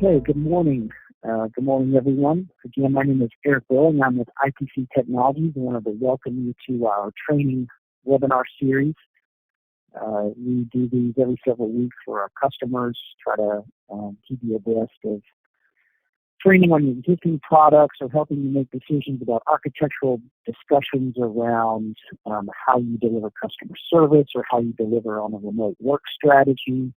Okay, good morning. Good morning, everyone. Again, my name is Eric Willing. I'm with IPC Technologies. I wanted to welcome you to our training webinar series. We do these every several weeks for our customers, try to keep you abreast of training on your existing products or helping you make decisions about architectural discussions around how you deliver customer service or how you deliver on a remote work strategy.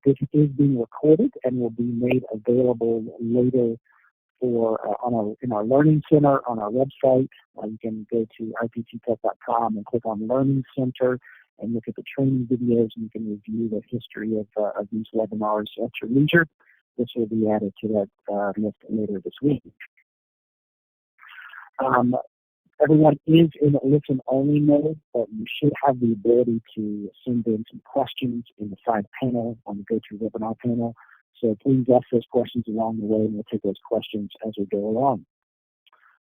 This is being recorded and will be made available later in our Learning Center on our website. You can go to ipctech.com and click on Learning Center and look at the training videos, and you can review the history of these webinars at your leisure. This will be added to that list later this week. Everyone is in listen-only mode, but you should have the ability to send in some questions in the side panel on the GoToWebinar panel. So please ask those questions along the way, and we'll take those questions as we go along.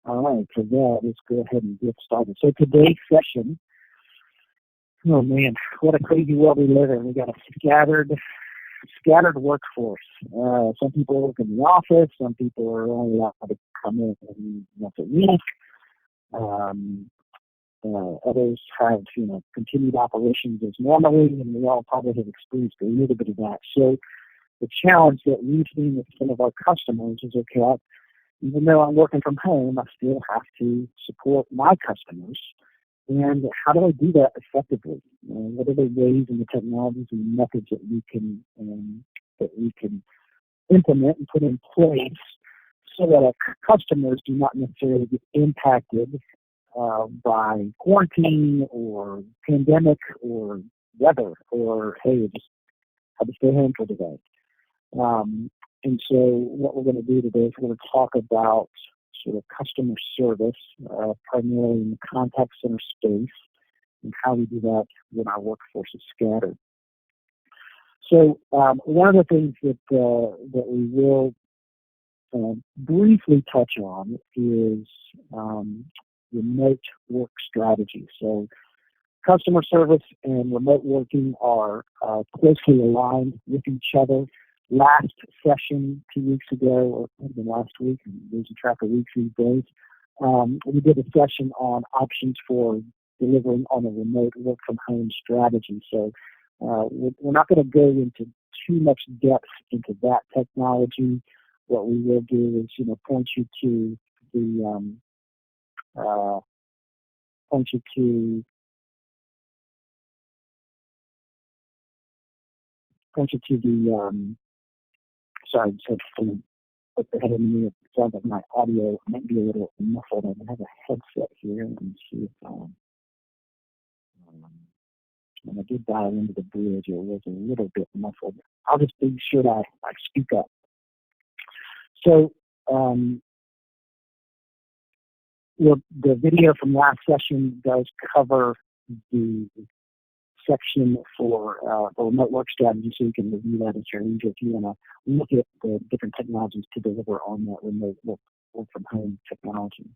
All right, for that, let's go ahead and get started. So today's session, oh man, what a crazy world we live in. We got a scattered workforce. Some people work in the office. Some people are only allowed to come in once a week. Others have, continued operations as normally, and we all probably have experienced a little bit of that. So the challenge that we've seen with some of our customers is, okay, even though I'm working from home, I still have to support my customers. And how do I do that effectively? What are the ways and the technologies and methods that we can implement and put in place so that our customers do not necessarily get impacted by quarantine or pandemic or weather or, hey, just have to stay home for today. And so what we're going to do today is we're going to talk about sort of customer service, primarily in the contact center space, and how we do that when our workforce is scattered. So one of the things that we will briefly touch on is remote work strategy. So customer service and remote working are closely aligned with each other. Last session 2 weeks ago, or maybe last week, I'm losing track of weeks these days, we did a session on options for delivering on a remote work from home strategy. So we're not going to go into too much depth into that technology. What we will do is, point you to the sorry, just had to put the head in the. It sounds like my audio might be a little muffled. I have a headset here. Let me see if when I did dial into the bridge, it was a little bit muffled. I'll just be sure that I speak up. So the video from last session does cover the section for remote work strategy, so you can review that at your leisure if you want to look at the different technologies to deliver on that remote work from home technology.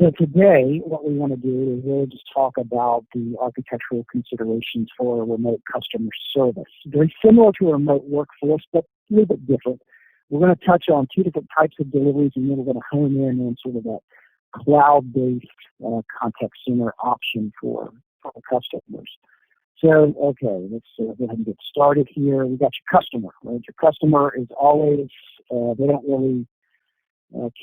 So today, what we want to do is really just talk about the architectural considerations for a remote customer service. Very similar to a remote workforce, but a little bit different. We're going to touch on two different types of deliveries, and then we're going to hone in on sort of that cloud-based contact center option for customers. So, okay, let's go ahead and get started here. We got your customer, right? Your customer is always, they don't really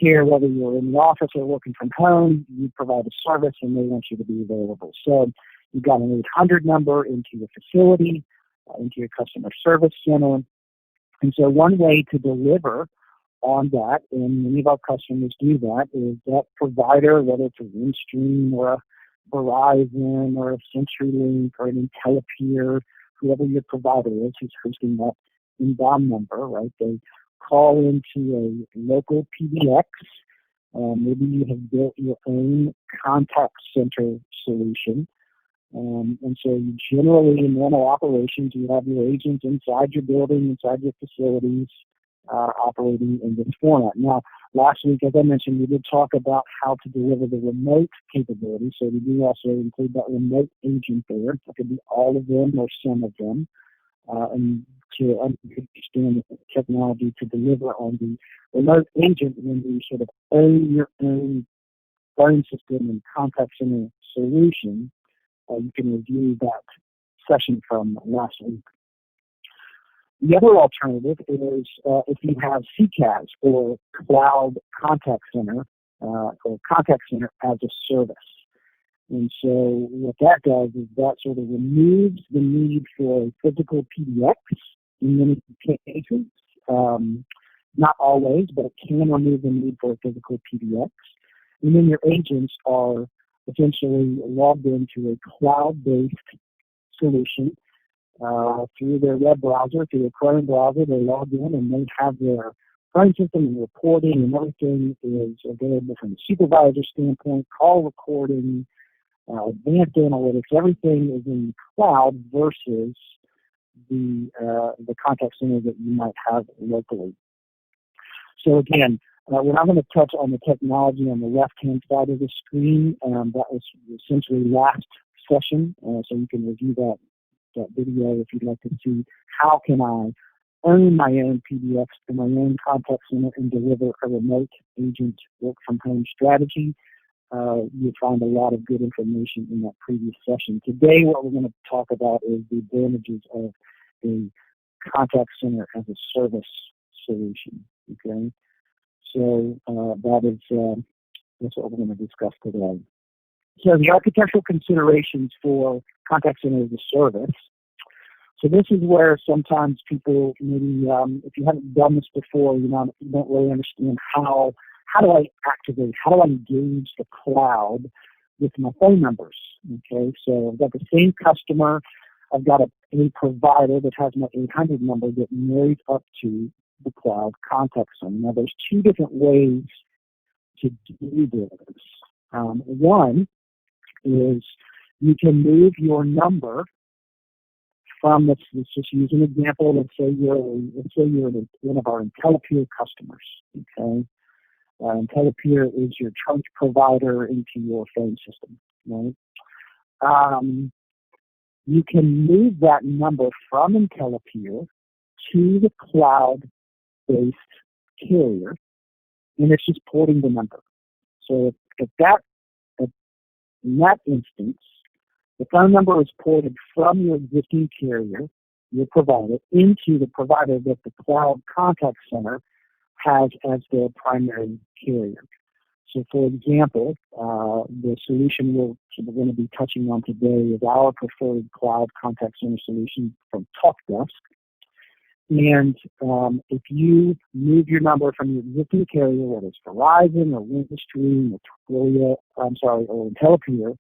care whether you're in the office or working from home. You provide a service, and they want you to be available. So you've got an 800 number into your facility, into your customer service center. And so one way to deliver on that, and many of our customers do that, is that provider, whether it's a Windstream or a Verizon or a CenturyLink or an Intellipeer, whoever your provider is who's hosting that inbound number, right? They call into a local PBX. Maybe you have built your own contact center solution. And so you generally, in normal operations, you have your agents inside your building, inside your facilities, operating in this format. Now, last week, as I mentioned, we did talk about how to deliver the remote capability. So we do also include that remote agent there. It could be all of them or some of them. and to understand the technology to deliver on the remote agent when you sort of own your own phone system and contact center solution. You can review that session from last week. The other alternative is if you have CCaaS, or Cloud Contact Center, or Contact Center as a Service. And so what that does is that sort of removes the need for a physical PBX in many cases. Not always, but it can remove the need for a physical PBX. And then your agents are essentially logged into a cloud-based solution through their web browser, through a Chrome browser. They log in and they have their phone system and reporting, and everything is available from a supervisor standpoint, call recording, advanced analytics. Everything is in the cloud versus the contact center that you might have locally. So again, we're not going to touch on the technology on the left-hand side of the screen. That was essentially last session, so you can review that video if you'd like to see how can I own my own PBX and my own contact center and deliver a remote agent work-from-home strategy. You'll find a lot of good information in that previous session. Today, what we're going to talk about is the advantages of a contact center as a service solution. Okay, so that's what we're going to discuss today. So the architectural considerations for contact center as a service. So this is where sometimes people maybe, if you haven't done this before, you don't really understand how do I activate, how do I engage the cloud with my phone numbers. Okay, so I've got the same customer, I've got a provider that has my 800 number that marries up to the cloud contact center. Now there's two different ways to do this. One is you can move your number from, let's just use an example. Let's say you're one of our IntelliPeer customers. Okay, IntelliPeer is your trunk provider into your phone system. Right? You can move that number from IntelliPeer to the cloud-based carrier, and it's just porting the number. So in that instance, the phone number is ported from your existing carrier, your provider, into the provider that the cloud contact center has as their primary carrier. So, for example, the solution we're going to be touching on today is our preferred cloud contact center solution from TalkDesk. And if you move your number from your existing carrier, whether it's Verizon or Windstream or Twilio, or IntelliPeer,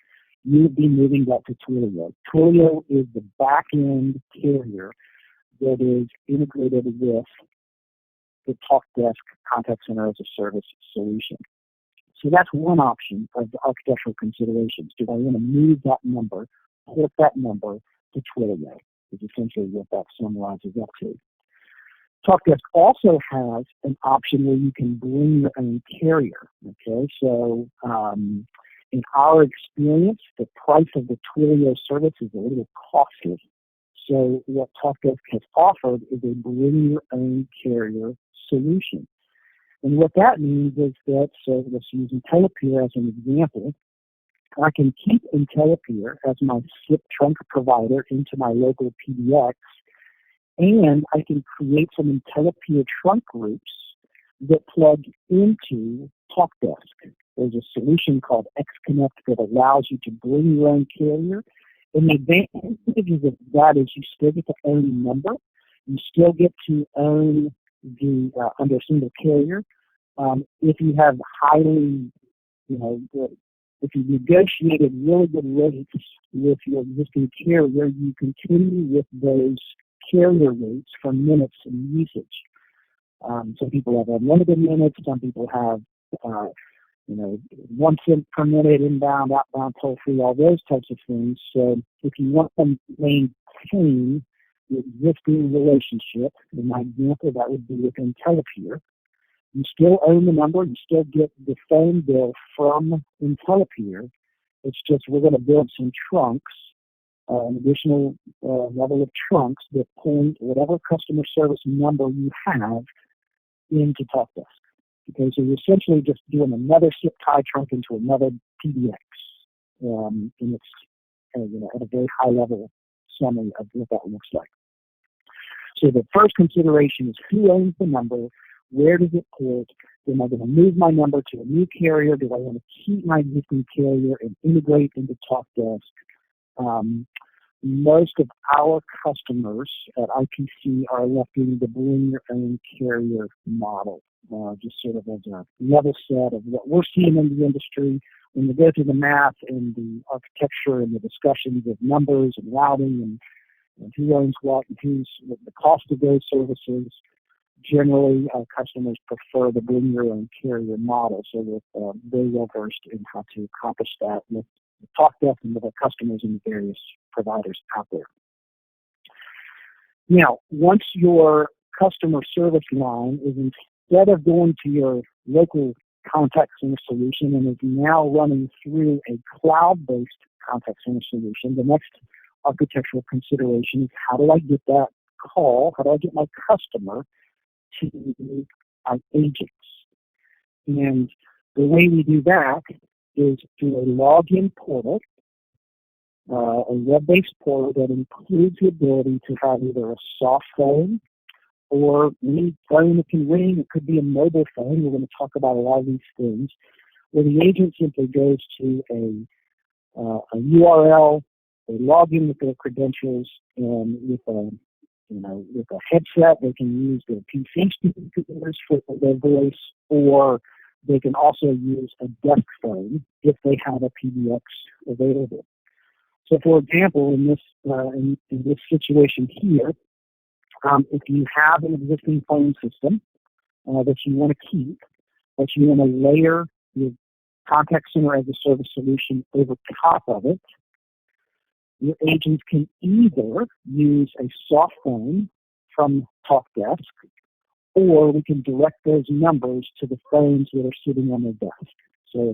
you would be moving that to Twilio. Twilio is the back-end carrier that is integrated with the TalkDesk contact center as a service solution. So that's one option of the architectural considerations. Do I want to move that number, port that number to Twilio? Is essentially what that summarizes up to. TalkDesk also has an option where you can bring your own carrier. Okay, so in our experience, the price of the Twilio service is a little costly. So what TalkDesk has offered is a bring your own carrier solution. And what that means is that, so let's use IntelliPeer as an example. I can keep IntelliPeer as my SIP trunk provider into my local PBX, and I can create some IntelliPeer trunk groups that plug into TalkDesk. There's a solution called XConnect that allows you to bring your own carrier. And the advantages of that is you still get to own the number. You still get to own the under a single carrier. If you have highly, if you negotiated really good rates with your existing carrier, you continue with those carrier rates for minutes and usage. Some people have unlimited minutes. Some people have, 1 cent per minute, inbound, outbound, toll free, all those types of things. So if you want to maintain the existing relationship, in my example, that would be with IntelliPeer. You still own the number. You still get the phone bill from IntelliPeer. It's just we're going to build some trunks an additional level of trunks that point whatever customer service number you have into TalkDesk. Okay, so you're essentially just doing another zip tie trunk into another PBX, and it's at a very high level summary of what that looks like. So the first consideration is who owns the number, where does it port, am I going to move my number to a new carrier, do I want to keep my existing carrier and integrate into TalkDesk? Most of our customers at IPC are electing the bring your own carrier model, just sort of as a level set of what we're seeing in the industry. When we go through the math and the architecture and the discussions of numbers and routing and who owns what and what the cost of those services, generally our customers prefer the bring your own carrier model. So we're very well versed in how to accomplish that with TalkDesk and with our customers and the various providers out there. Now, once your customer service line is, instead of going to your local contact center solution and is now running through a cloud-based contact center solution, the next architectural consideration is how do I get that call, how do I get my customer to our agents? And the way we do that is through a login portal, a web-based portal that includes the ability to have either a soft phone or any phone that can ring. It could be a mobile phone. We're going to talk about a lot of these things, where the agent simply goes to a URL, they log in with their credentials, and with a headset, they can use their PC speakers for their voice, or they can also use a desk phone if they have a PBX available. So, for example, in this situation here, if you have an existing phone system that you want to keep, but you want to layer your contact center as a service solution over top of it, your agents can either use a soft phone from TalkDesk, or we can direct those numbers to the phones that are sitting on their desk. So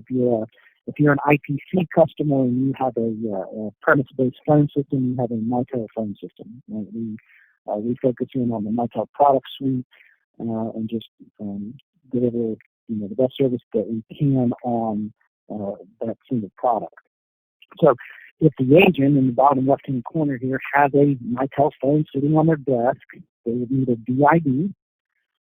if you're an IPC customer and you have a premise-based phone system, you have a Mitel phone system. We focus in on the Mitel product suite and just deliver the best service that we can on that single product. So if the agent in the bottom left-hand corner here has a Mitel phone sitting on their desk, they would need a DID,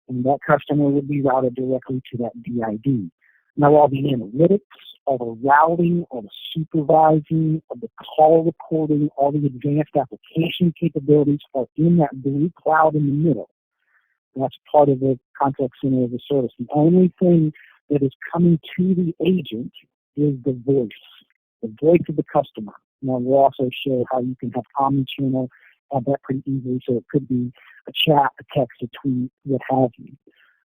and that customer would be routed directly to that DID. Now, all the analytics, all the routing, all the supervising, all the call recording, all the advanced application capabilities are in that blue cloud in the middle. That's part of the contact center as a service. The only thing that is coming to the agent is the voice of the customer. Now, we'll also show how you can have omnichannel, that pretty easily, so it could be a chat, a text, a tweet, what have you.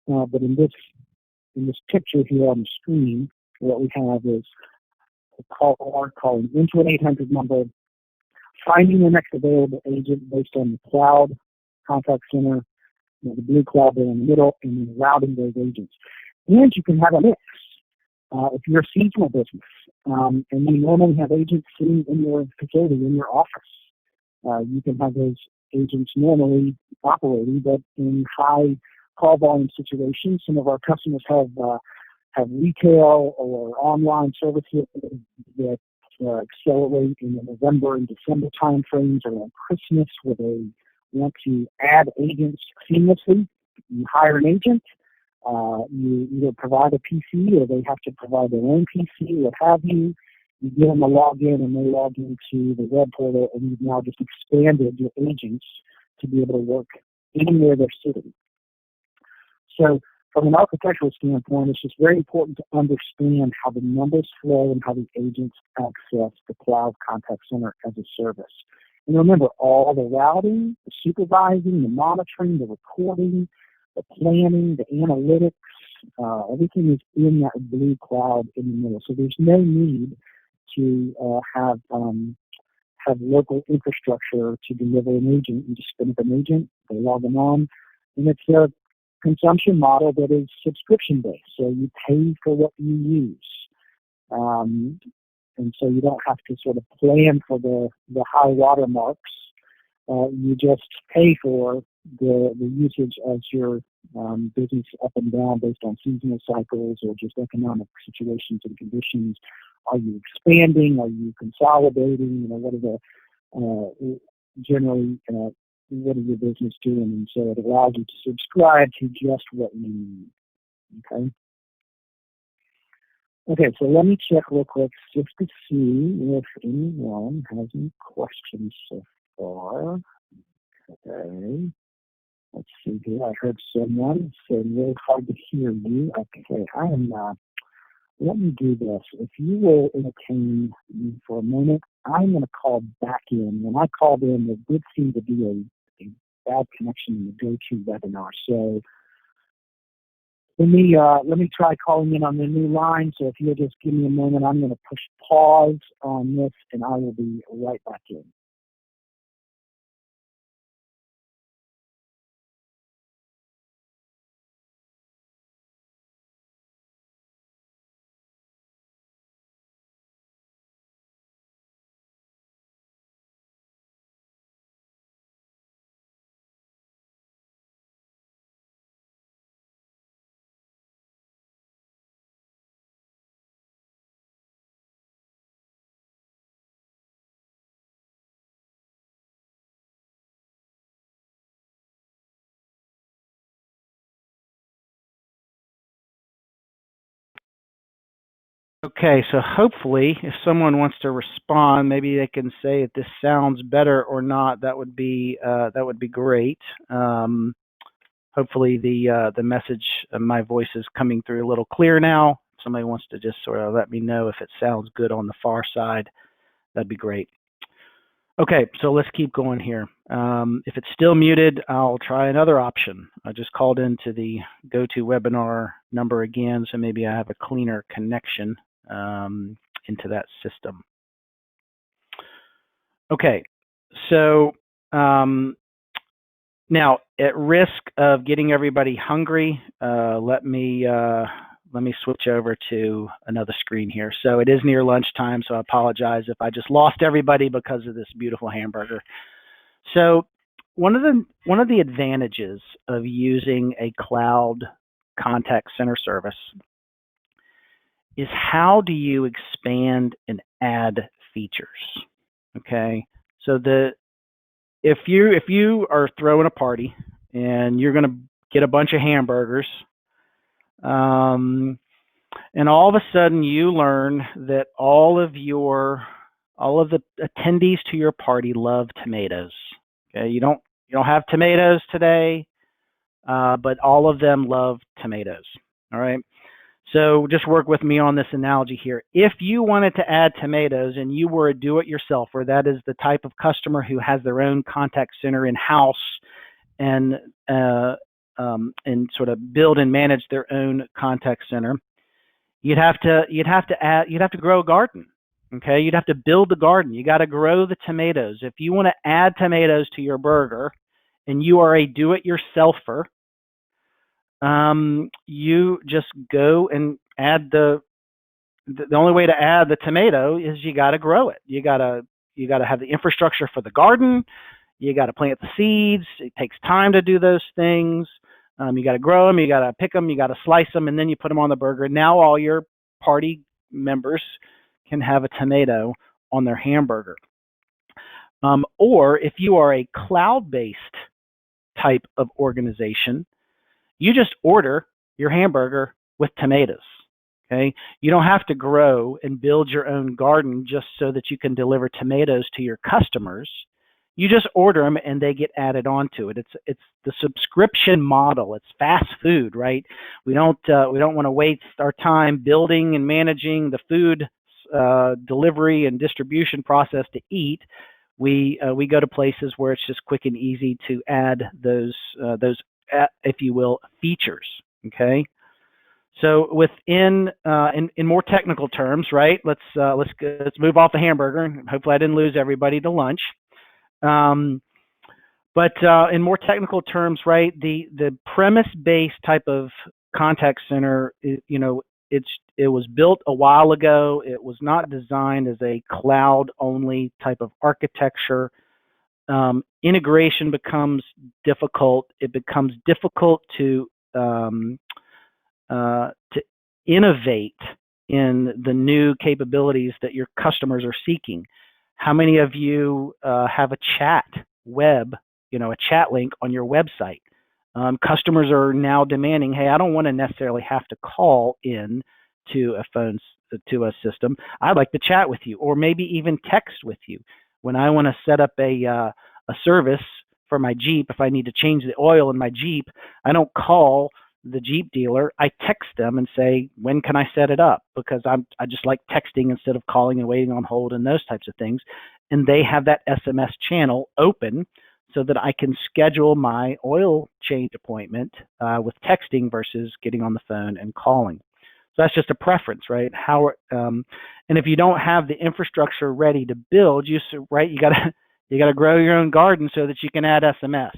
But in this picture here on the screen, what we have is a caller calling into an 800 number, finding the next available agent based on the cloud contact center, the blue cloud there in the middle, and then routing those agents. And you can have a mix. If you're a seasonal business, and you normally have agents sitting in your facility, in your office, you can have those agents normally operating, but in high call volume situations, some of our customers have retail or online services that accelerate in the November and December time frames, or on Christmas, where they want to add agents seamlessly. You hire an agent, you either provide a PC or they have to provide their own PC, what have you. You give them a login and they log into the web portal, and you've now just expanded your agents to be able to work anywhere they're sitting. So from an architectural standpoint, it's just very important to understand how the numbers flow and how the agents access the cloud contact center as a service. And remember, all the routing, the supervising, the monitoring, the recording, the planning, the analytics, everything is in that blue cloud in the middle. So there's no need to have local infrastructure to deliver an agent. You just spin up an agent, they log them on, and it's a consumption model that is subscription-based. So you pay for what you use. and so you don't have to sort of plan for the high water marks. You just pay for the usage as your business up and down based on seasonal cycles or just economic situations and conditions. Are you expanding? Are you consolidating? You know, what are the generally what are your business doing? And so it allows you to subscribe to just what you need. Okay. Okay, so let me check real quick just to see if anyone has any questions so far. Okay. Let's see here. I heard someone say really hard to hear you. Okay, I am let me do this. If you will entertain me for a moment, I'm going to call back in. When I called in, there did seem to be a bad connection in the GoToWebinar. So let me try calling in on the new line. So if you'll just give me a moment, I'm going to push pause on this, and I will be right back in. Okay, so hopefully, if someone wants to respond, maybe they can say if this sounds better or not. That would be great. Hopefully, the message, my voice is coming through a little clear now. If somebody wants to just sort of let me know if it sounds good on the far side, that'd be great. Okay, so let's keep going here. If it's still muted, I'll try another option. I just called into the GoToWebinar number again, so maybe I have a cleaner connection into that system. Okay, so now at risk of getting everybody hungry, let me switch over to another screen here. So it is near lunchtime, so I apologize if I just lost everybody because of this beautiful hamburger. So one of the advantages of using a cloud contact center service is how do you expand and add features? Okay, so if you are throwing a party and you're going to get a bunch of hamburgers, and all of a sudden you learn that all of the attendees to your party love tomatoes. Okay, you don't have tomatoes today, but all of them love tomatoes. All right. So just work with me on this analogy here. If you wanted to add tomatoes and you were a do-it-yourselfer, that is the type of customer who has their own contact center in-house and sort of build and manage their own contact center, you'd have to grow a garden. Okay, you'd have to build the garden. You got to grow the tomatoes. If you want to add tomatoes to your burger, and you are a do-it-yourselfer, you just go and add the only way to add the tomato is you got to grow it. You got to have the infrastructure for the garden. You got to plant the seeds. It takes time to do those things. You got to grow them. You got to pick them. You got to slice them, and then you put them on the burger. Now all your party members can have a tomato on their hamburger. Or if you are a cloud-based type of organization, you just order your hamburger with tomatoes. Okay, you don't have to grow and build your own garden just so that you can deliver tomatoes to your customers. You just order them and they get added onto it. It's the subscription model. It's fast food, right? We don't want to waste our time building and managing the food delivery and distribution process to eat. We go to places where it's just quick and easy to add those if you will, features. Okay. So within in more technical terms, right? Let's move off the hamburger. Hopefully, I didn't lose everybody to lunch. But in more technical terms, right? The premise-based type of contact center, it was built a while ago. It was not designed as a cloud-only type of architecture. Integration becomes difficult. It becomes difficult to innovate in the new capabilities that your customers are seeking. How many of you have a chat web, a chat link on your website? Customers are now demanding, hey, I don't want to necessarily have to call in to a system. I'd like to chat with you, or maybe even text with you. When I want to set up a service for my Jeep, if I need to change the oil in my Jeep, I don't call the Jeep dealer. I text them and say, when can I set it up? Because I just like texting instead of calling and waiting on hold and those types of things. And they have that SMS channel open so that I can schedule my oil change appointment with texting versus getting on the phone and calling. So that's just a preference, right? And if you don't have the infrastructure ready to build, you gotta grow your own garden so that you can add SMS.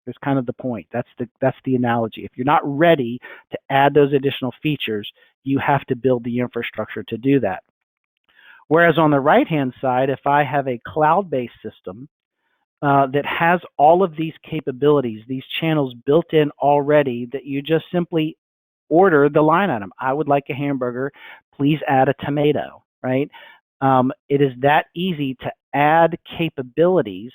That's kind of the point. That's the analogy. If you're not ready to add those additional features, you have to build the infrastructure to do that. Whereas on the right-hand side, if I have a cloud-based system that has all of these capabilities, these channels built in already, that you just simply order the line item. I would like a hamburger. Please add a tomato, right? It is that easy to add capabilities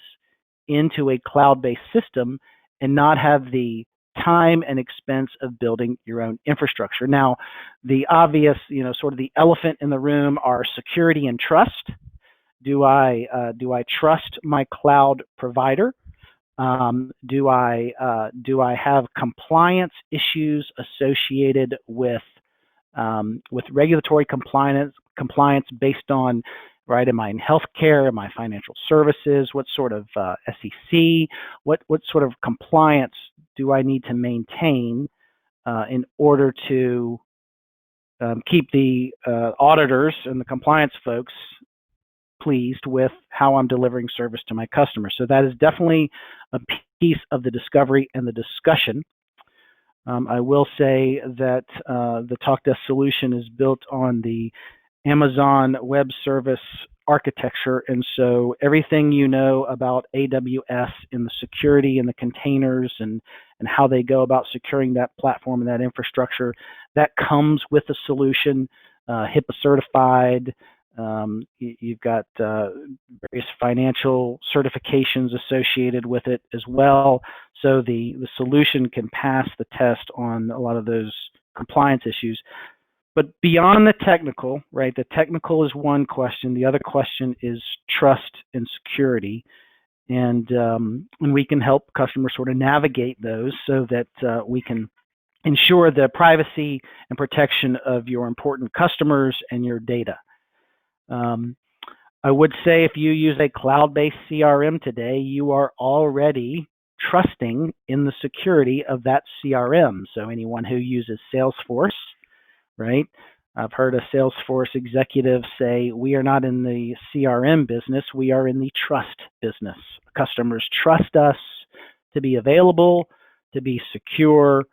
into a cloud-based system and not have the time and expense of building your own infrastructure. Now, the obvious, sort of the elephant in the room are security and trust. Do I trust my cloud provider? Do I have compliance issues associated with regulatory compliance based on, right? Am I in healthcare? Am I financial services? What sort of SEC? What sort of compliance do I need to maintain in order to keep the auditors and the compliance folks pleased with how I'm delivering service to my customers? So that is definitely a piece of the discovery and the discussion. I will say that the TalkDesk solution is built on the Amazon Web Service architecture, and so everything you know about AWS and the security and the containers and how they go about securing that platform and that infrastructure, that comes with the solution, HIPAA certified. You've got various financial certifications associated with it as well. So the solution can pass the test on a lot of those compliance issues. But beyond the technical, right? The technical is one question. The other question is trust and security. And we can help customers sort of navigate those so that we can ensure the privacy and protection of your important customers and your data. I would say if you use a cloud-based CRM today, you are already trusting in the security of that CRM. So anyone who uses Salesforce, right? I've heard a Salesforce executive say, we are not in the CRM business, we are in the trust business. Customers trust us to be available, to be secure,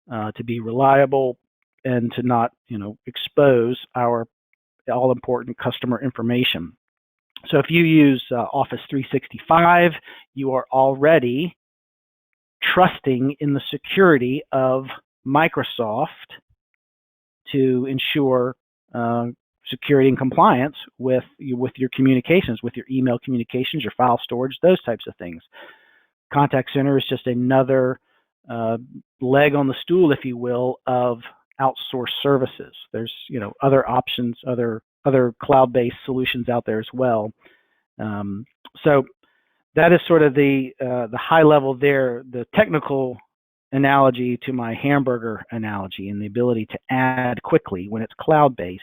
to be reliable, and to not, expose our all-important customer information. So if you use Office 365, you are already trusting in the security of Microsoft to ensure security and compliance with your communications, with your email communications, your file storage, those types of things. Contact center is just another leg on the stool, if you will, of outsourced services. There's other options, other cloud-based solutions out there as well. So that is sort of the high level there. The technical analogy to my hamburger analogy and the ability to add quickly when it's cloud-based.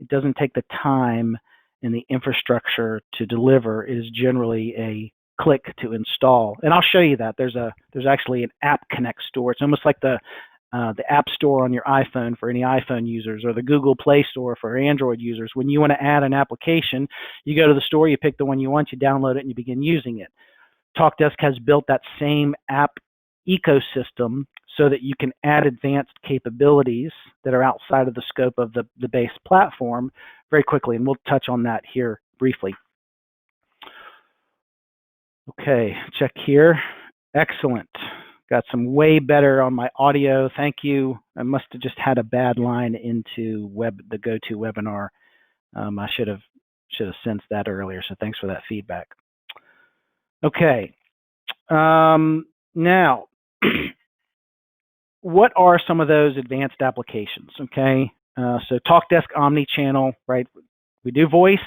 It doesn't take the time and the infrastructure to deliver. It is generally a click to install. And I'll show you that. There's actually an App Connect store. It's almost like the App Store on your iPhone for any iPhone users, or the Google Play Store for Android users. When you want to add an application, you go to the store, you pick the one you want, you download it, and you begin using it. TalkDesk has built that same app ecosystem so that you can add advanced capabilities that are outside of the scope of the base platform very quickly. And we'll touch on that here briefly. Okay, check here. Excellent. Got some way better on my audio. Thank you. I must have just had a bad line into the GoToWebinar. I should have sensed that earlier, so thanks for that feedback. Okay. Now, what are some of those advanced applications? Okay, so TalkDesk Omnichannel, right? We do voice.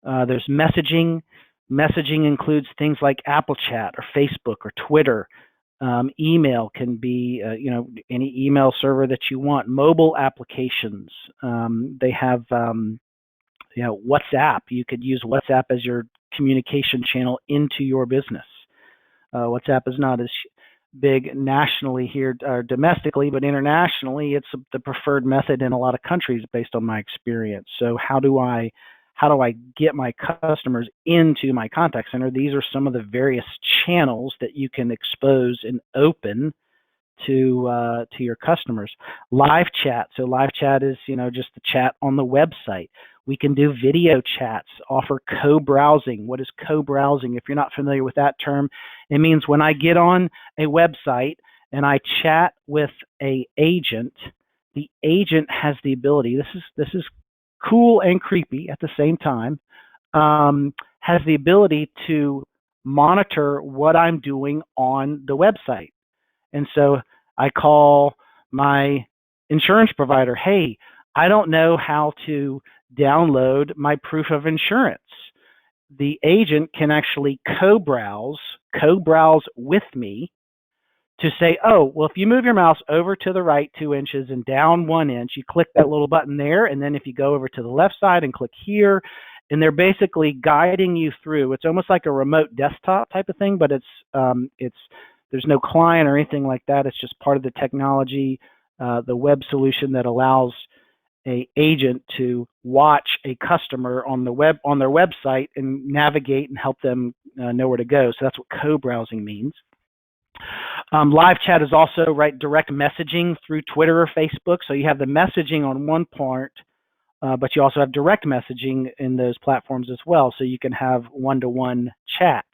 There's messaging. Messaging includes things like Apple Chat or Facebook or Twitter. Email can be, any email server that you want. Mobile applications. They have, WhatsApp. You could use WhatsApp as your communication channel into your business. WhatsApp is not as big nationally here or domestically, but internationally, it's the preferred method in a lot of countries based on my experience. So how do I get my customers into my contact center? These are some of the various channels that you can expose and open to your customers. Live chat. So live chat is, just the chat on the website. We can do video chats, offer co-browsing. What is co-browsing? If you're not familiar with that term, it means when I get on a website and I chat with an agent, the agent has the ability, this is cool and creepy at the same time, has the ability to monitor what I'm doing on the website. And so I call my insurance provider, hey, I don't know how to download my proof of insurance. The agent can actually co-browse with me to say, oh, well, if you move your mouse over to the right 2 inches and down 1 inch, you click that little button there, and then if you go over to the left side and click here, and they're basically guiding you through. It's almost like a remote desktop type of thing, but there's no client or anything like that. It's just part of the technology, the web solution that allows an agent to watch a customer on their website and navigate and help them know where to go. So that's what co-browsing means. Live chat is also direct messaging through Twitter or Facebook. So you have the messaging on one part, but you also have direct messaging in those platforms as well. So you can have one-to-one chats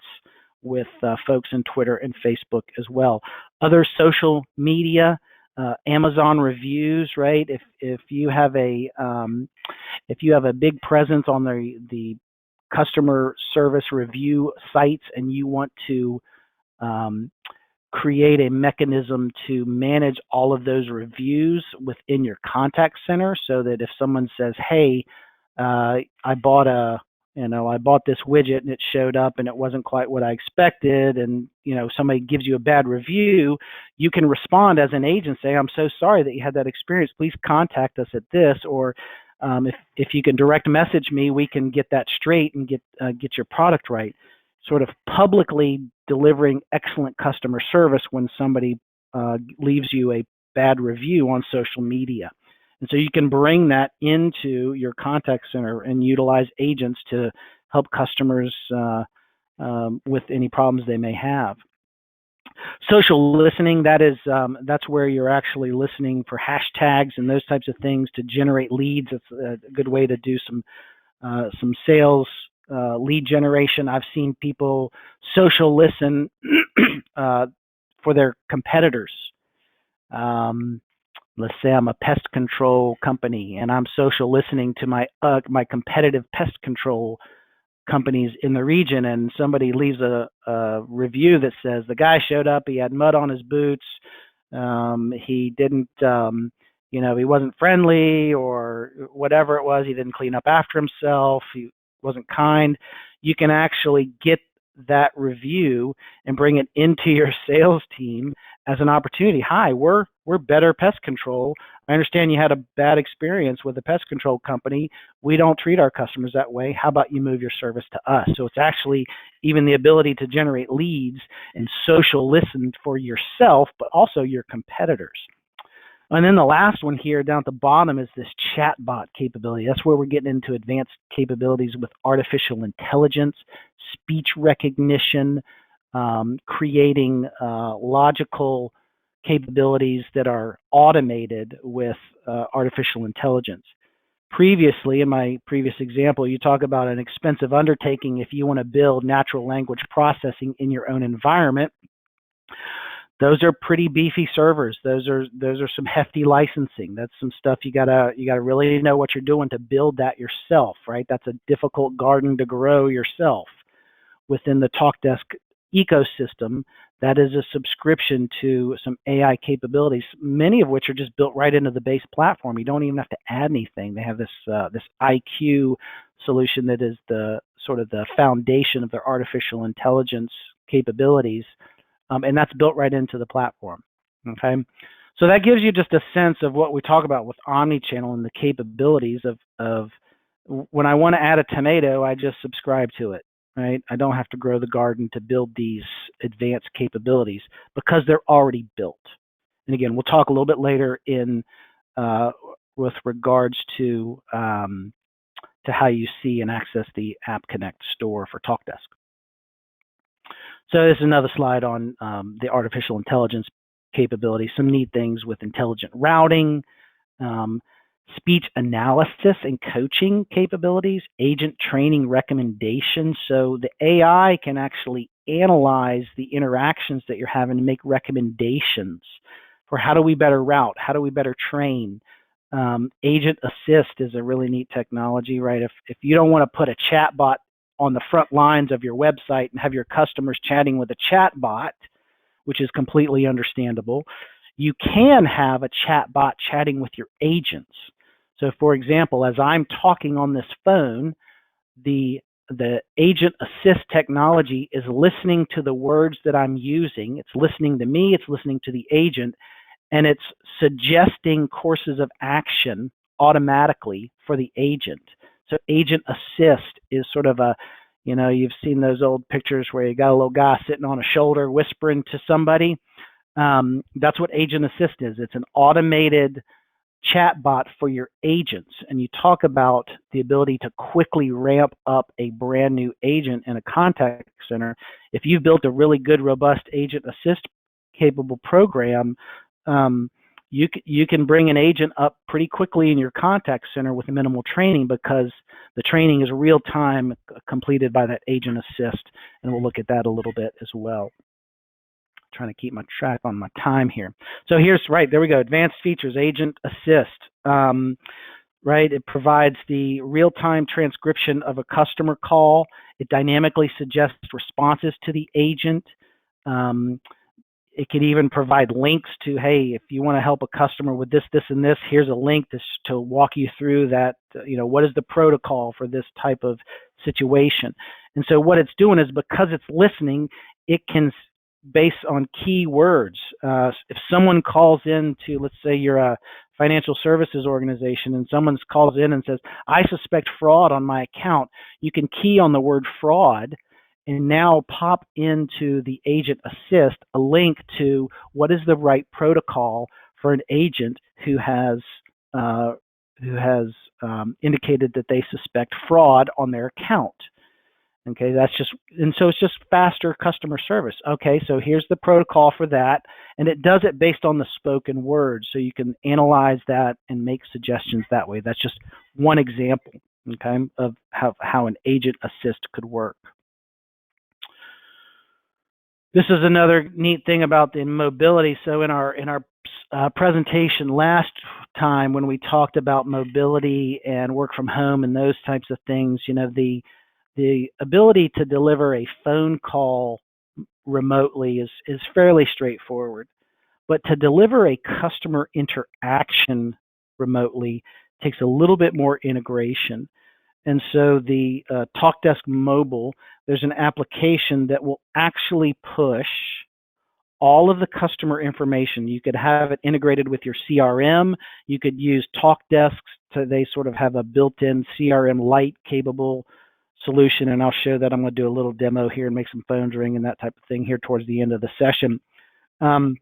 with folks in Twitter and Facebook as well. Other social media, Amazon reviews, right? If you have a big presence on the customer service review sites and you want to create a mechanism to manage all of those reviews within your contact center, so that if someone says, hey, I bought this widget and it showed up and it wasn't quite what I expected, and somebody gives you a bad review, you can respond as an agent, say, I'm so sorry that you had that experience, please contact us at this, or if you can direct message me, we can get that straight and get your product right. Sort of publicly delivering excellent customer service when somebody leaves you a bad review on social media. And so you can bring that into your contact center and utilize agents to help customers with any problems they may have. Social listening, that's where you're actually listening for hashtags and those types of things to generate leads. It's a good way to do some sales lead generation. I've seen people social listen for their competitors. Let's say I'm a pest control company and I'm social listening to my competitive pest control companies in the region, and somebody leaves a review that says the guy showed up, he had mud on his boots, he didn't, he wasn't friendly or whatever it was, he didn't clean up after himself, he wasn't kind. You can actually get that review and bring it into your sales team as an opportunity. Hi, we're Better Pest Control. I understand you had a bad experience with a pest control company. We don't treat our customers that way. How about you move your service to us? So it's actually even the ability to generate leads and social listen for yourself, but also your competitors. And then the last one here down at the bottom is this chatbot capability. That's where we're getting into advanced capabilities with artificial intelligence, speech recognition, creating logical capabilities that are automated with artificial intelligence. Previously, in my previous example, you talk about an expensive undertaking if you want to build natural language processing in your own environment. Those are pretty beefy servers. Those are some hefty licensing. That's some stuff you gotta really know what you're doing to build that yourself, right? That's a difficult garden to grow yourself. Within the TalkDesk ecosystem, that is a subscription to some AI capabilities, many of which are just built right into the base platform. You don't even have to add anything. They have this this IQ solution that is the sort of the foundation of their artificial intelligence capabilities. And that's built right into the platform, okay? So that gives you just a sense of what we talk about with omnichannel and the capabilities of when I want to add a tomato, I just subscribe to it, right? I don't have to grow the garden to build these advanced capabilities because they're already built. And again, we'll talk a little bit later in with regards to how you see and access the App Connect store for TalkDesk. So this is another slide on the artificial intelligence capability. Some neat things with intelligent routing, speech analysis and coaching capabilities, agent training recommendations. So the AI can actually analyze the interactions that you're having to make recommendations for how do we better route, how do we better train. Agent assist is a really neat technology, right? If you don't want to put a chat bot on the front lines of your website and have your customers chatting with a chat bot, which is completely understandable, you can have a chat bot chatting with your agents. So for example, as I'm talking on this phone, the agent assist technology is listening to the words that I'm using. It's listening to me, it's listening to the agent, and it's suggesting courses of action automatically for the agent. So agent assist is sort of a, you know, you've seen those old pictures where you got a little guy sitting on a shoulder whispering to somebody. That's what agent assist is. It's an automated chat bot for your agents. And you talk about the ability to quickly ramp up a brand new agent in a contact center. If you've built a really good, robust agent assist capable program, you can bring an agent up pretty quickly in your contact center with minimal training because the training is real time completed by that agent assist. And we'll look at that a little bit as well. Trying to keep my track on my time here. So here's, right, there we go, advanced features, agent assist. Right, it provides the real-time transcription of a customer call. It dynamically suggests responses to the agent. It can even provide links to, hey, if you want to help a customer with this, this, and this, here's a link to walk you through that, you know, what is the protocol for this type of situation. And so what it's doing is because it's listening, it can, based on keywords, if someone calls in to, let's say you're a financial services organization and someone calls in and says, I suspect fraud on my account, you can key on the word fraud and now pop into the agent assist a link to what is the right protocol for an agent who has indicated that they suspect fraud on their account. Okay, that's just, and so it's just faster customer service. Okay, so here's the protocol for that, and it does it based on the spoken word, so you can analyze that and make suggestions that way. That's just one example, okay, of how an agent assist could work. This is another neat thing about the mobility. So in our presentation last time when we talked about mobility and work from home and those types of things, you know, the ability to deliver a phone call remotely is fairly straightforward. But to deliver a customer interaction remotely takes a little bit more integration. And so the TalkDesk Mobile, there's an application that will actually push all of the customer information. You could have it integrated with your CRM. You could use TalkDesk to, they sort of have a built-in CRM Lite capable solution, and I'll show that. I'm going to do a little demo here and make some phones ring and that type of thing here towards the end of the session. You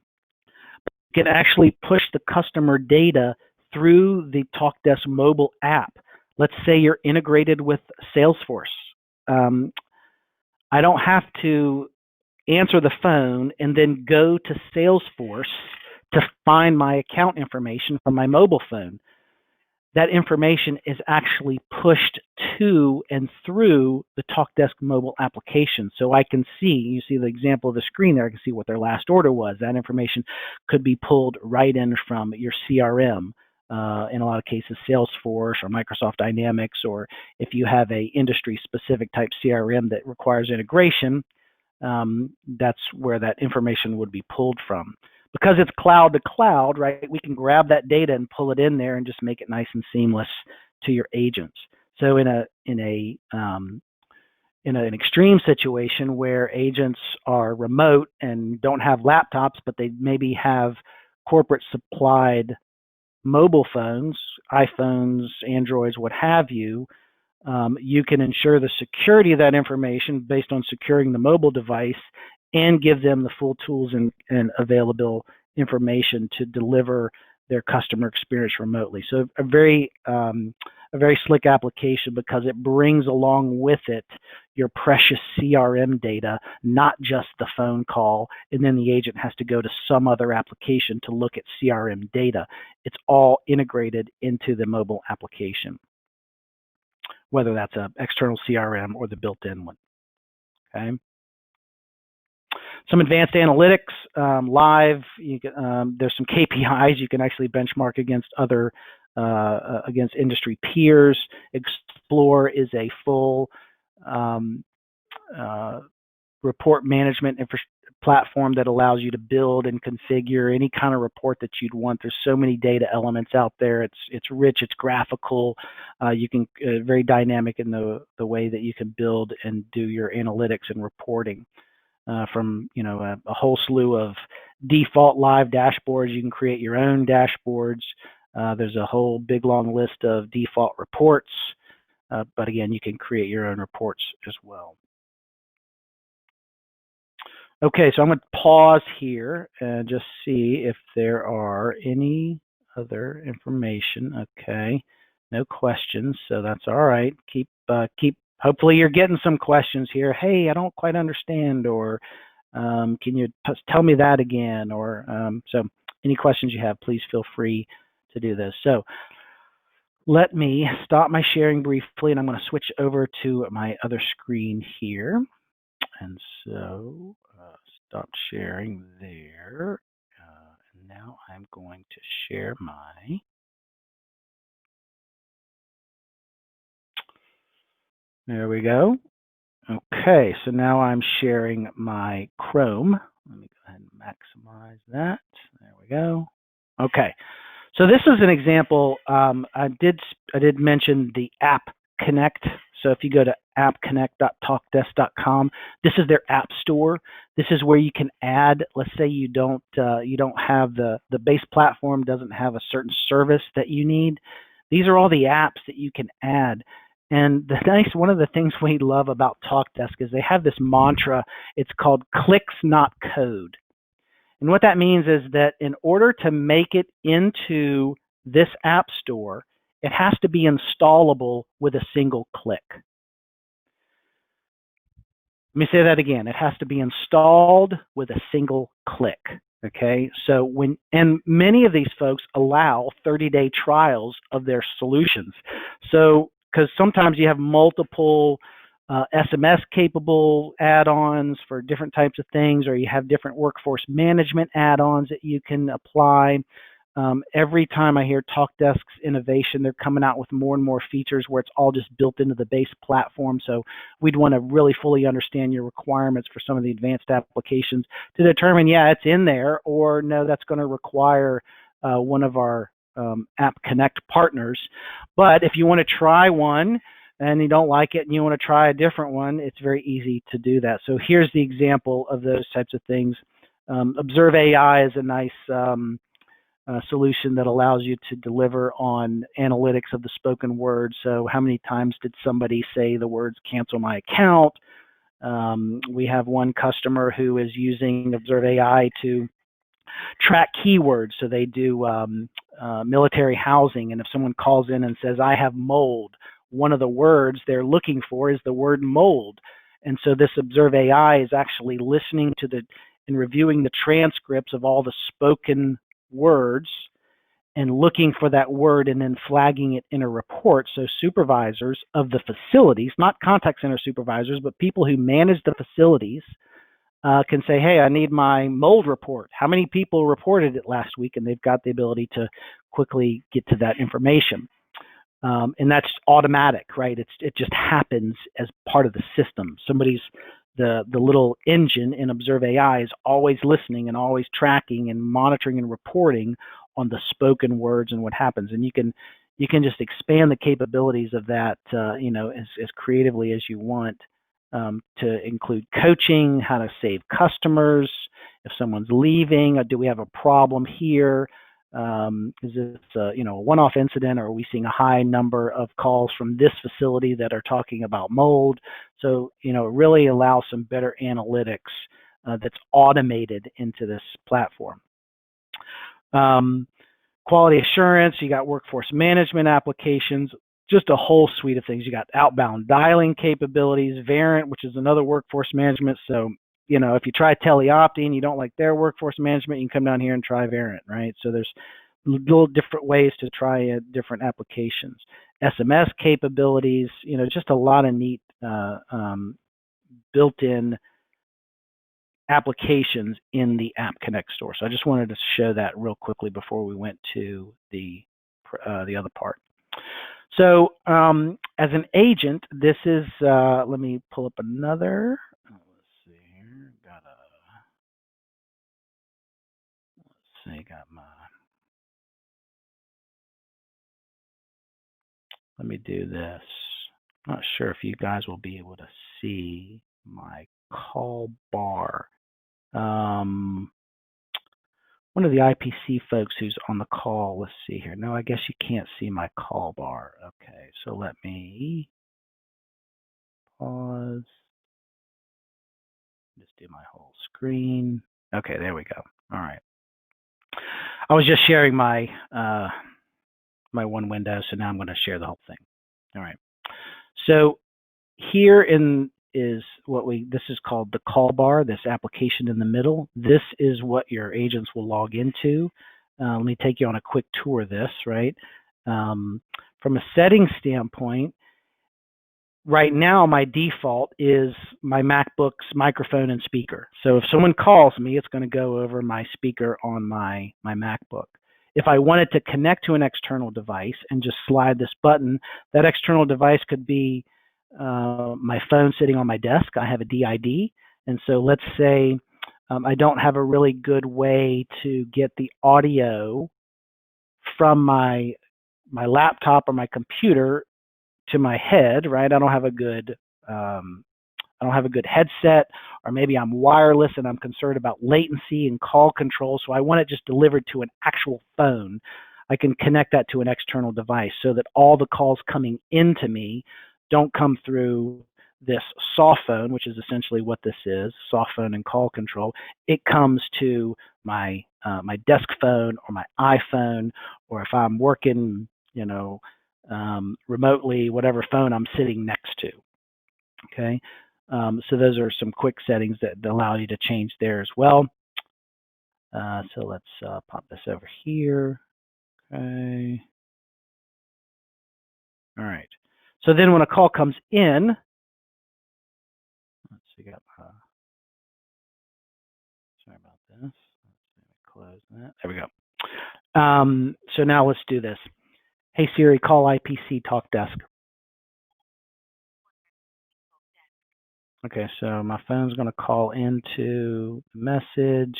can actually push the customer data through the TalkDesk mobile app. Let's say you're integrated with Salesforce. I don't have to answer the phone and then go to Salesforce to find my account information from my mobile phone. That information is actually pushed to and through the TalkDesk mobile application. So I can see, you see the example of the screen there, I can see what their last order was. That information could be pulled right in from your CRM, in a lot of cases Salesforce or Microsoft Dynamics, or if you have a industry-specific type CRM that requires integration, that's where that information would be pulled from. Because it's cloud to cloud, right, we can grab that data and pull it in there and just make it nice and seamless to your agents. So in an extreme situation where agents are remote and don't have laptops, but they maybe have corporate supplied mobile phones, iPhones, Androids, what have you, you can ensure the security of that information based on securing the mobile device and give them the full tools and available information to deliver their customer experience remotely. So a very slick application, because it brings along with it your precious CRM data, not just the phone call, and then the agent has to go to some other application to look at CRM data. It's all integrated into the mobile application, whether that's an external CRM or the built-in one. Okay. Some advanced analytics, live. You can, there's some KPIs you can actually benchmark against other, against industry peers. Explore is a full report management platform that allows you to build and configure any kind of report that you'd want. There's so many data elements out there. It's rich, it's graphical. You can very dynamic in the way that you can build and do your analytics and reporting. From a whole slew of default live dashboards, you can create your own dashboards. There's a whole big long list of default reports, but again, you can create your own reports as well. Okay, so I'm going to pause here and just see if there are any other information. Okay, no questions, so that's all right. Keep. Hopefully, you're getting some questions here. Hey, I don't quite understand, or can you tell me that again? Or so, any questions you have, please feel free to do this. So, let me stop my sharing briefly, and I'm going to switch over to my other screen here. And so, stop sharing there. And now I'm going to share my. There we go. Okay, so now I'm sharing my Chrome. Let me go ahead and maximize that. There we go. Okay, so this is an example. I did mention the App Connect. So if you go to appconnect.talkdesk.com, this is their app store. This is where you can add. Let's say you don't have the base platform doesn't have a certain service that you need. These are all the apps that you can add. And one of the things we love about TalkDesk is they have this mantra. It's called clicks, not code. And what that means is that in order to make it into this app store, it has to be installable with a single click. Let me say that again. It has to be installed with a single click. Okay, so and many of these folks allow 30-day trials of their solutions. So, because sometimes you have multiple SMS capable add-ons for different types of things, or you have different workforce management add-ons that you can apply. Every time I hear TalkDesk's innovation, they're coming out with more and more features where it's all just built into the base platform. So we'd want to really fully understand your requirements for some of the advanced applications to determine, yeah, it's in there, or no, that's going to require one of our App Connect partners. But if you want to try one and you don't like it and you want to try a different one, it's very easy to do that. So here's the example of those types of things. Observe AI is a nice solution that allows you to deliver on analytics of the spoken word. So how many times did somebody say the words cancel my account? We have one customer who is using Observe AI to track keywords. So they do military housing, and if someone calls in and says, I have mold, one of the words they're looking for is the word mold. And so this Observe AI is actually listening to and reviewing the transcripts of all the spoken words and looking for that word and then flagging it in a report. So supervisors of the facilities, not contact center supervisors, but people who manage the facilities can say, hey, I need my mold report. How many people reported it last week? And they've got the ability to quickly get to that information. And that's automatic, right? It just happens as part of the system. The little engine in Observe AI is always listening and always tracking and monitoring and reporting on the spoken words and what happens. And you can just expand the capabilities of that, as creatively as you want, to include coaching, how to save customers, if someone's leaving, do we have a problem here? Is this a one-off incident, or are we seeing a high number of calls from this facility that are talking about mold? So it really allows some better analytics that's automated into this platform. Quality assurance, you got workforce management applications, just a whole suite of things. You got outbound dialing capabilities, Verint, which is another workforce management. So if you try teleopting, you don't like their workforce management, you can come down here and try Verint, right? So there's little different ways to try different applications. SMS capabilities, just a lot of neat built-in applications in the App Connect store. So I just wanted to show that real quickly before we went to the other part. So as an agent, this is, let me pull up another. Let's see here. Let me do this. Not sure if you guys will be able to see my call bar. One of the IPC folks who's on the call, let's see here. No, I guess you can't see my call bar. Okay, so let me pause. Just do my whole screen. Okay, there we go. All right. I was just sharing my my one window, so now I'm going to share the whole thing. All right. So here is this is called the call bar, this application in the middle. This is what your agents will log into. Let me take you on a quick tour of this, right? From a settings standpoint, right now my default is my MacBook's microphone and speaker. So if someone calls me, it's going to go over my speaker on my MacBook. If I wanted to connect to an external device and just slide this button, that external device could be my phone sitting on my desk. I have a DID. And so let's say I don't have a really good way to get the audio from my laptop or my computer to my head, right? I don't have a good headset, or maybe I'm wireless and I'm concerned about latency and call control, so I want it just delivered to an actual phone. I can connect that to an external device so that all the calls coming into me don't come through this soft phone, which is essentially what this is, soft phone and call control. It comes to my my desk phone or my iPhone, or if I'm working, remotely, whatever phone I'm sitting next to. Okay, so those are some quick settings that allow you to change there as well. So let's pop this over here. Okay. All right. So then when a call comes in, let's see, sorry about this. Let's close that. There we go. So now let's do this. Hey Siri, call IPC Talk Desk. Okay, so my phone's going to call into the message.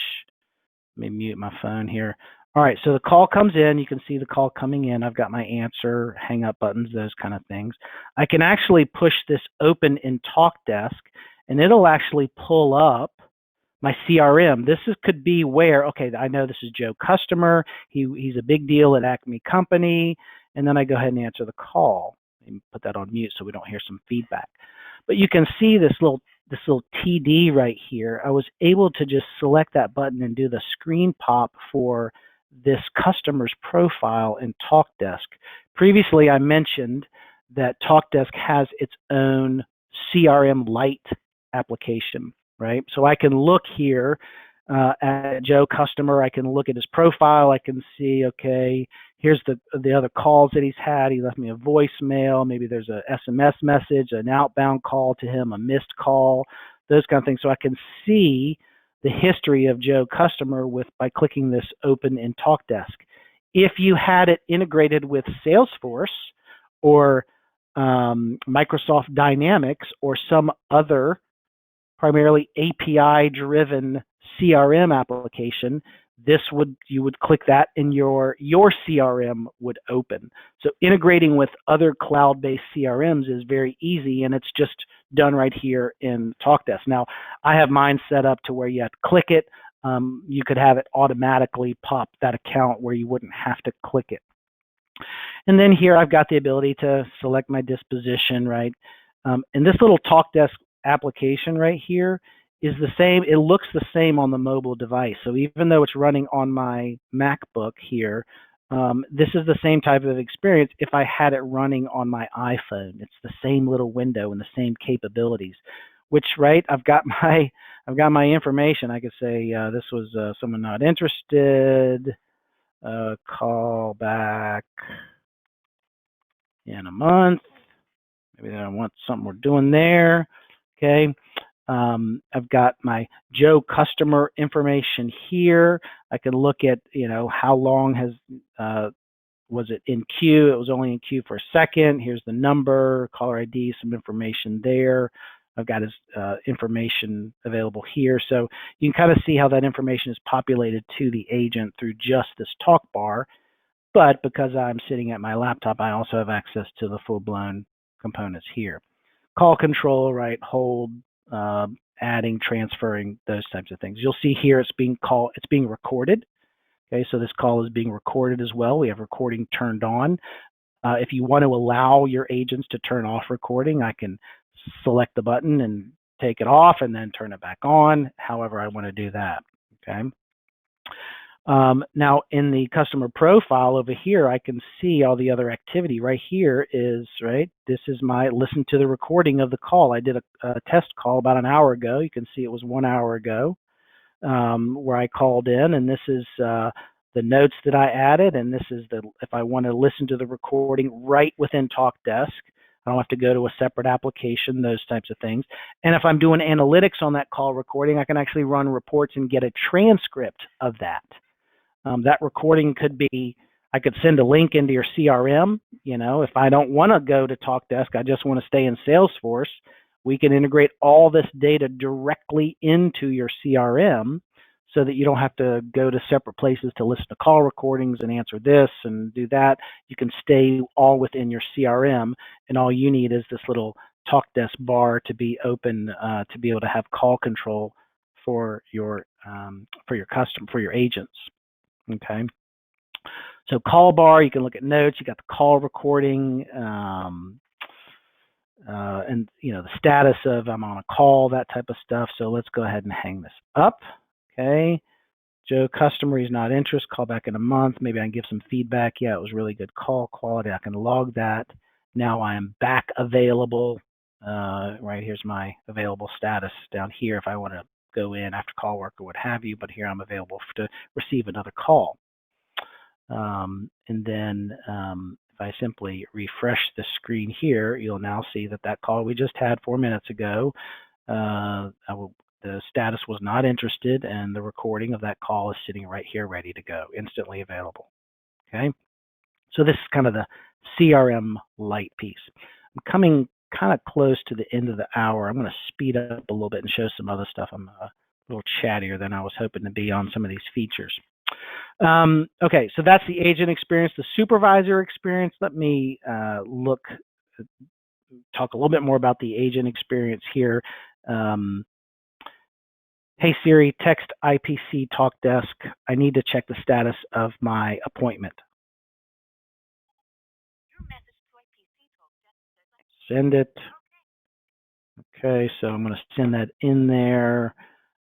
Let me mute my phone here. All right, so the call comes in. You can see the call coming in. I've got my answer, hang up buttons, those kind of things. I can actually push this open in Talk Desk, and it'll actually pull up my CRM. Could be where, okay, I know this is Joe customer. He's a big deal at Acme Company, and then I go ahead and answer the call. And put that on mute so we don't hear some feedback. But you can see this little TD right here. I was able to just select that button and do the screen pop for this customer's profile in TalkDesk. Previously, I mentioned that TalkDesk has its own CRM Lite application, right? So I can look here at Joe customer, I can look at his profile. I can see, okay, here's the other calls that he's had. He left me a voicemail. Maybe there's a SMS message, an outbound call to him, a missed call, those kind of things. So I can see the history of Joe customer by clicking this open in TalkDesk. If you had it integrated with Salesforce or Microsoft Dynamics or some other primarily API-driven CRM application, you would click that and your CRM would open. So integrating with other cloud-based CRMs is very easy, and it's just done right here in TalkDesk. Now, I have mine set up to where you have to click it. You could have it automatically pop that account where you wouldn't have to click it. And then here I've got the ability to select my disposition, right? And this little TalkDesk application right here is the same. It looks the same on the mobile device. So even though it's running on my MacBook here, this is the same type of experience if I had it running on my iPhone. It's the same little window and the same capabilities, which, right, I've got my information. I could say this was someone not interested, call back in a month. Maybe I want something we're doing there. Okay. I've got my Joe customer information here. I can look at, how long was it in queue? It was only in queue for a second. Here's the number, caller ID, some information there. I've got his information available here. So you can kind of see how that information is populated to the agent through just this talk bar. But because I'm sitting at my laptop, I also have access to the full-blown components here. Call control, right? Hold, adding, transferring, those types of things. You'll see here it's being recorded. Okay, so this call is being recorded as well. We have recording turned on. If you want to allow your agents to turn off recording, I can select the button and take it off and then turn it back on, however I want to do that. Okay. Now in the customer profile over here, I can see all the other activity. Right here is, right, this is my listen to the recording of the call. I did a test call about an hour ago. You can see it was 1 hour ago where I called in, and this is the notes that I added, and this is if I want to listen to the recording right within TalkDesk. I don't have to go to a separate application, those types of things. And if I'm doing analytics on that call recording, I can actually run reports and get a transcript of that. That recording could be, I could send a link into your CRM. If I don't want to go to TalkDesk, I just want to stay in Salesforce, we can integrate all this data directly into your CRM so that you don't have to go to separate places to listen to call recordings and answer this and do that. You can stay all within your CRM, and all you need is this little TalkDesk bar to be open to be able to have call control for your agents. Okay. So call bar, you can look at notes, you got the call recording, and the status of I'm on a call, that type of stuff. So let's go ahead and hang this up. Okay. Joe customer, he's not interested, call back in a month. Maybe I can give some feedback. Yeah, it was really good call quality. I can log that. Now I am back available. Right here's my available status down here if I want to go in after call work or what have you, but here I'm available to receive another call. And then if I simply refresh the screen here, you'll now see that call we just had 4 minutes ago, the status was not interested, and the recording of that call is sitting right here ready to go, instantly available. Okay, so this is kind of the CRM light piece. I'm coming kind of close to the end of the hour. I'm going to speed up a little bit and show some other stuff. I'm a little chattier than I was hoping to be on some of these features. Okay, so that's the agent experience. The supervisor experience, let me talk a little bit more about the agent experience here. Hey Siri, text IPC TalkDesk. I need to check the status of my appointment. Send it. Okay, so I'm going to send that in there.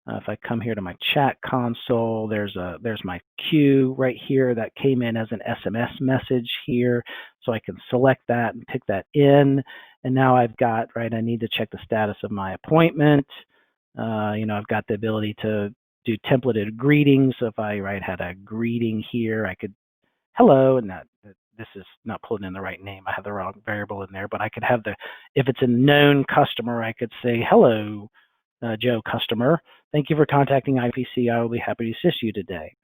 If I come here to my chat console, there's my queue right here that came in as an SMS message here. So I can select that and pick that in. And now I've got, right, I need to check the status of my appointment. I've got the ability to do templated greetings. So if I had a greeting here, I could hello, and this is not pulling in the right name. I have the wrong variable in there, but I could have if it's a known customer, I could say hello, Joe customer. Thank you for contacting IPC. I will be happy to assist you today.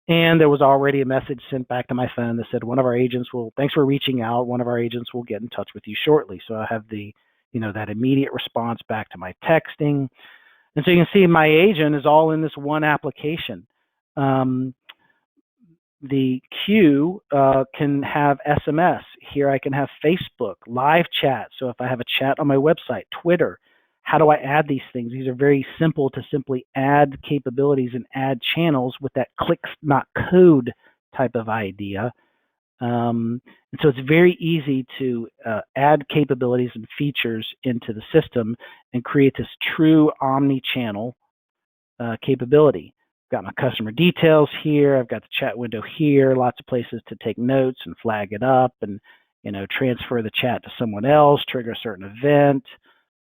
And there was already a message sent back to my phone that said one of our agents thanks for reaching out. One of our agents will get in touch with you shortly. So I have that immediate response back to my texting. And so you can see my agent is all in this one application. The queue can have SMS. Here I can have Facebook, live chat. So if I have a chat on my website, Twitter, how do I add these things? These are very simple to simply add capabilities and add channels with that clicks, not code type of idea. And so it's very easy to add capabilities and features into the system and create this true omni-channel capability. I've got my customer details here. I've got the chat window here, lots of places to take notes and flag it up and transfer the chat to someone else, trigger a certain event,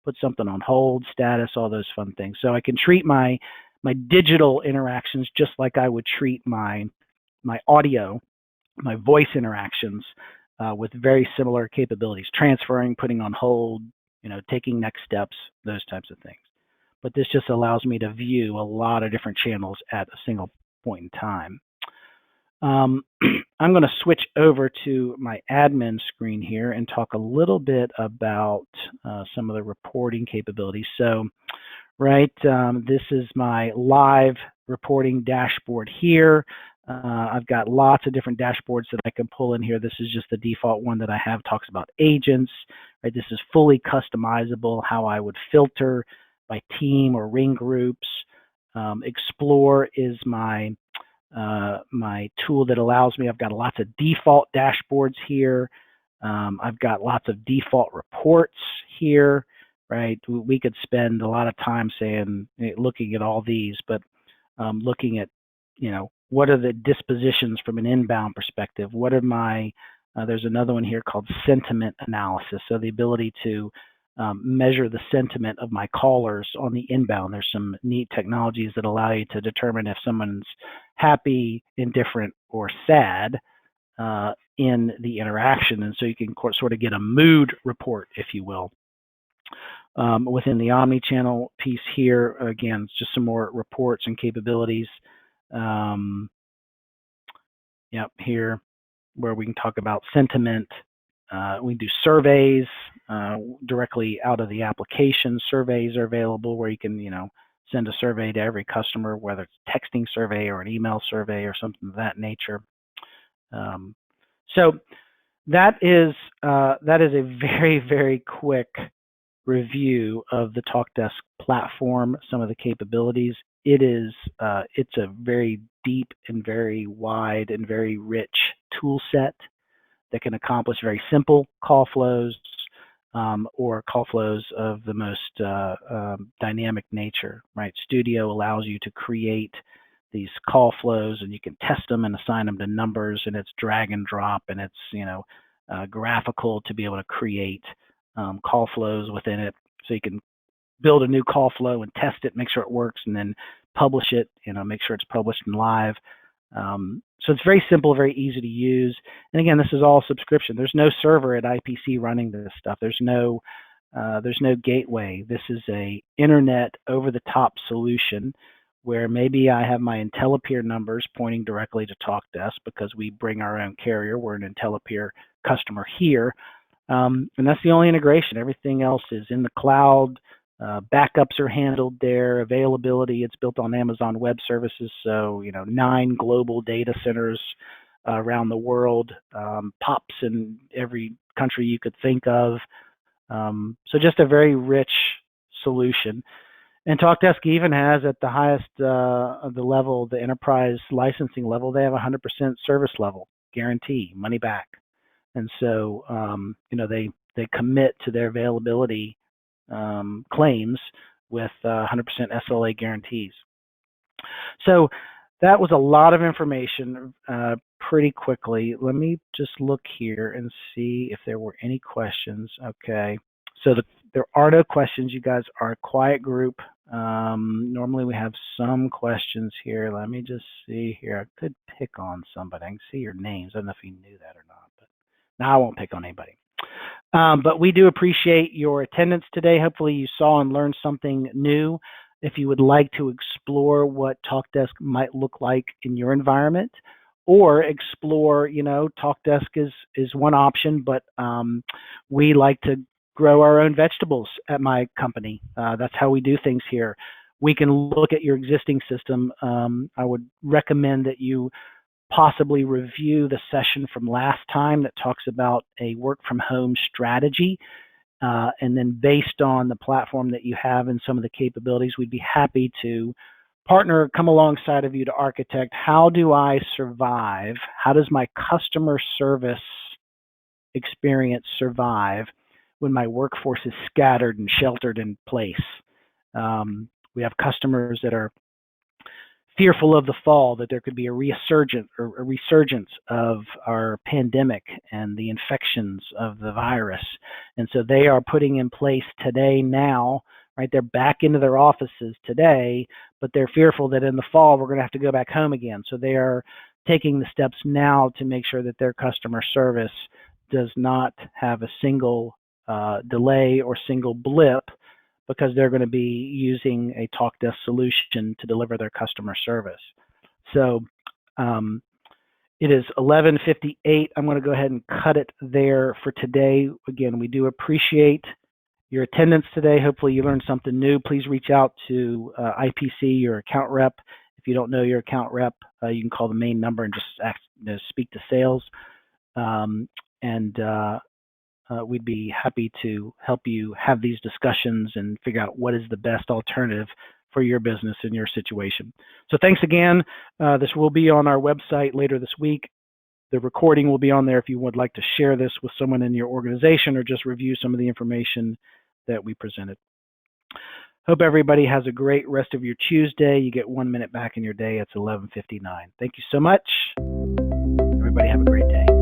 put something on hold, status, all those fun things. So I can treat my digital interactions just like I would treat my audio, my voice interactions with very similar capabilities, transferring, putting on hold, taking next steps, those types of things. But this just allows me to view a lot of different channels at a single point in time. I'm going to switch over to my admin screen here and talk a little bit about some of the reporting capabilities. So, this is my live reporting dashboard here. I've got lots of different dashboards that I can pull in here. This is just the default one that I have, talks about agents. This is fully customizable, how I would filter by team or ring groups. Explore is my tool that allows me, I've got lots of default dashboards here. I've got lots of default reports here, We could spend a lot of time looking at all these, but looking at, what are the dispositions from an inbound perspective? What are there's another one here called sentiment analysis. So the ability to measure the sentiment of my callers on the inbound. There's some neat technologies that allow you to determine if someone's happy, indifferent, or sad in the interaction. And so you can sort of get a mood report, if you will. Within the omni-channel piece here, again, it's just some more reports and capabilities. Here where we can talk about sentiment. We do surveys directly out of the application. Surveys are available where you can, send a survey to every customer, whether it's a texting survey or an email survey or something of that nature. So that is a very, very quick review of the TalkDesk platform, some of the capabilities. It's a very deep and very wide and very rich tool set that can accomplish very simple call flows or call flows of the most dynamic nature, Studio allows you to create these call flows and you can test them and assign them to numbers, and it's drag and drop, and it's graphical to be able to create call flows within it. So you can build a new call flow and test it, make sure it works, and then publish it, make sure it's published and live. So it's very simple, very easy to use. And again, this is all subscription. There's no server at IPC running this stuff. There's no gateway. This is a internet over-the-top solution where maybe I have my IntelliPeer numbers pointing directly to TalkDesk because we bring our own carrier. We're an IntelliPeer customer here. And that's the only integration. Everything else is in the cloud. Backups are handled there. Availability, it's built on Amazon Web Services. So, 9 global data centers around the world, POPs in every country you could think of. So just a very rich solution. And TalkDesk even has at the highest of the level, the enterprise licensing level, they have 100% service level guarantee, money back. And so, they commit to their availability claims with 100% SLA guarantees. So that was a lot of information pretty quickly. Let me just look here and see if there were any questions. Okay, so there are no questions. You guys are a quiet group. Normally we have some questions here. Let me just see here. I could pick on somebody. I can see your names. I don't know if you knew that or not, but no, I won't pick on anybody. But we do appreciate your attendance today. Hopefully you saw and learned something new. If you would like to explore what TalkDesk might look like in your environment, or explore, TalkDesk is one option, but we like to grow our own vegetables at my company. That's how we do things here. We can look at your existing system. I would recommend that you possibly review the session from last time that talks about a work from home strategy. And then based on the platform that you have and some of the capabilities, we'd be happy to partner, come alongside of you to architect, how do I survive? How does my customer service experience survive when my workforce is scattered and sheltered in place? We have customers that are fearful of the fall, that there could be a resurgence of our pandemic and the infections of the virus. And so they are putting in place today now, right? They're back into their offices today, but they're fearful that in the fall we're going to have to go back home again. So they are taking the steps now to make sure that their customer service does not have a single delay or single blip, because they're going to be using a TalkDesk solution to deliver their customer service. So it is 11:58. I'm going to go ahead and cut it there for today. Again, we do appreciate your attendance today. Hopefully you learned something new. Please reach out to IPC, your account rep. If you don't know your account rep, you can call the main number and just speak to sales. We'd be happy to help you have these discussions and figure out what is the best alternative for your business and your situation. So thanks again. This will be on our website later this week. The recording will be on there if you would like to share this with someone in your organization or just review some of the information that we presented. Hope everybody has a great rest of your Tuesday. You get 1 minute back in your day. It's 11:59. Thank you so much. Everybody have a great day.